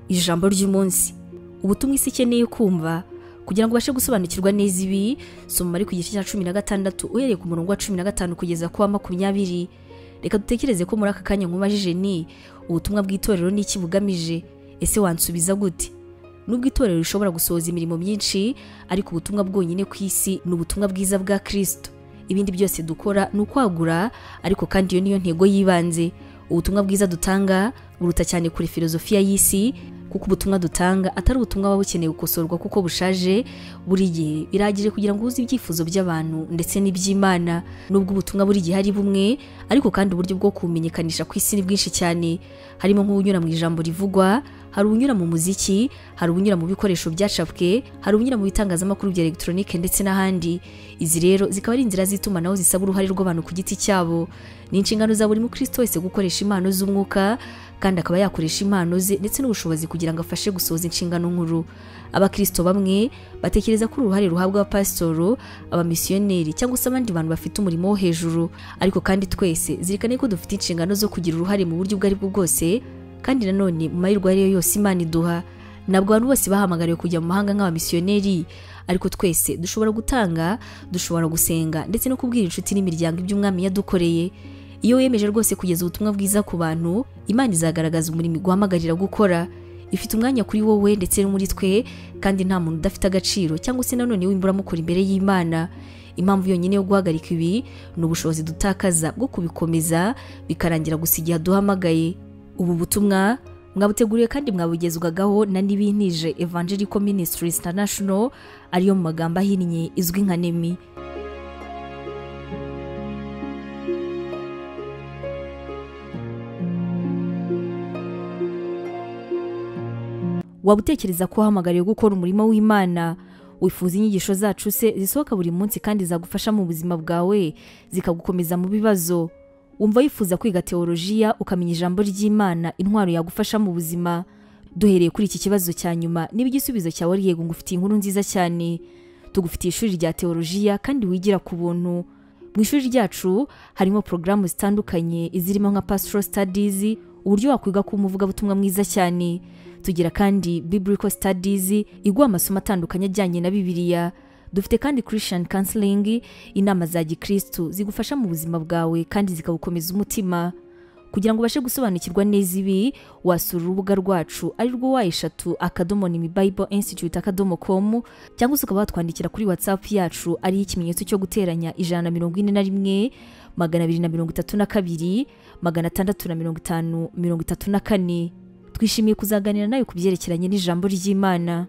ijambo ry'umunsi. Ubutumwa isi ikeneye kumva kugira ngo ubashe gusobanukirwa neza ibi, soma ari ku gice cya 16 uhereye ku murongo wa 15 kugeza ku wa 20. Reka dutekereze ko muri aka kanya nkubajije ni ubutumwa bw'itorero n'iki bugamije. Ese wansubiza gute? Nubwo itorero rishobora gusohoza imirimo myinshi, ariko ubutumwa bwonyine ku isi ni ubutumwa bwiza bwa Kristo. Ibindi byose dukora ni ukwagura, ariko kandi iyo niyo ntego yibanze. Ubutumwa bwiza dutanga buruta cyane kuri filozofiya y'isi, kuko ubutumwa dutanga atari ubutumwa buba bukeneye gukosorwa kuko bushaje. Buri gihe biragije kugira ngo uzi ibyifuzo by'abantu ndetse n'iby'Imana. Nubwo ubutumwa buri gihe ari bumwe, ariko kandi uburyo bwo kumenyekanisha ku isi ni bwinshi cyane. Harimo nk'ubunyura mu ijambo rivugwa, hari ubunyura mu muziki, hari ubunyura mu bikoresho byacapwe, hari ubunyura mu bitangazamakuru bya electronique ndetse n'ahandi. Izi rero zikaba ari inzira z'itumanaho zisaba uruhare rw'abantu ku giti cyabo. Ni inshingano za buri mukristo wese gukoresha impano z'umwuka, kandi akaba yakoresha impano ze ndetse n'ubushobozi kugira ngo afashe gusohoza inshingano nkuru. Abakristo bamwe batekereza ko uruhare ruhabwa abapasitoro, abamisiyoneri cyangwa se abandi bantu bafite umurimo wo hejuru, ariko kandi twese zirikane ko dufite inshingano zo kugira uruhare mu buryo ubwo ari bwo bwose, kandi nanone mu mahirwe ariyo yose Imana iduha. Ntabwo abantu bose bahamagariwe kujya mu mahanga nk'abamisiyoneri, ariko twese dushobora gutanga, dushobora gusenga ndetse no kubwira inshuti n'imiryango iby'Umwami yadukoreye. Iyo wiyemeje rwose kugeza ubutumwa bwiza ku bantu, Imana izagaragaza umurimo iguhamagarira gukora. Ifite umwanya kuri wowe ndetse no muri twe, kandi nta muntu udafite agaciro cyangwa se nanone w'imburamukora imbere y'Imana. Impamvu yonyine yo guhagarika ibi ni ubushobozi dutakaza bwo kubikomeza bikarangira gusa igihe duhamagaye. Ubu butumwa mwabuteguriye kandi mwabugezwagaho na Nemi Evangelical Ministries International, ariyo mu magambo ahinnye izwi nka Nemi. Wabutekereza ko uhamagariye gukora umurimo w'Imana? Wifuza inyigisho zacu se zisohoka buri munsi kandi zagufasha mu buzima bwawe, zikagukomeza mu bibazo? Wumva wifuza kwiga teolojiya ukamenya ijambo ry'Imana, intwaro yagufasha mu buzima? Duhereye kuri iki kibazo cya nyuma, niba igisubizo cyawe ari yego, ngufitiye inkuru nziza cyane. Tugufitiye ishuri rya teolojiya kandi wigira ku buntu. Mu ishuri ryacu harimo porogaramu zitandukanye izirimo nka pastoral studies, uburyo wakwiga kuba umuvugabutumwa mwiza cyane. Tugira kandi biblical studies, iguha amasomo atandukanye ajyanye na Bibiliya. Dufite kandi Christian counseling, inama za gikristo zigufasha mu buzima bwawe kandi zikagukomeza umutima. Kugira ngo ubashe gusobanukirwa neza ibi, wasura urubuga rwacu ari rwo wa#nemibibleinstitute.com, cyangwa se ukaba watwandikira kuri WhatsApp yacu ari ikimenyetso cyo guteranya 141 232 650 34. Twishimiye kuzaganira nawe ku byerekeranye n'ijambo ry'Imana.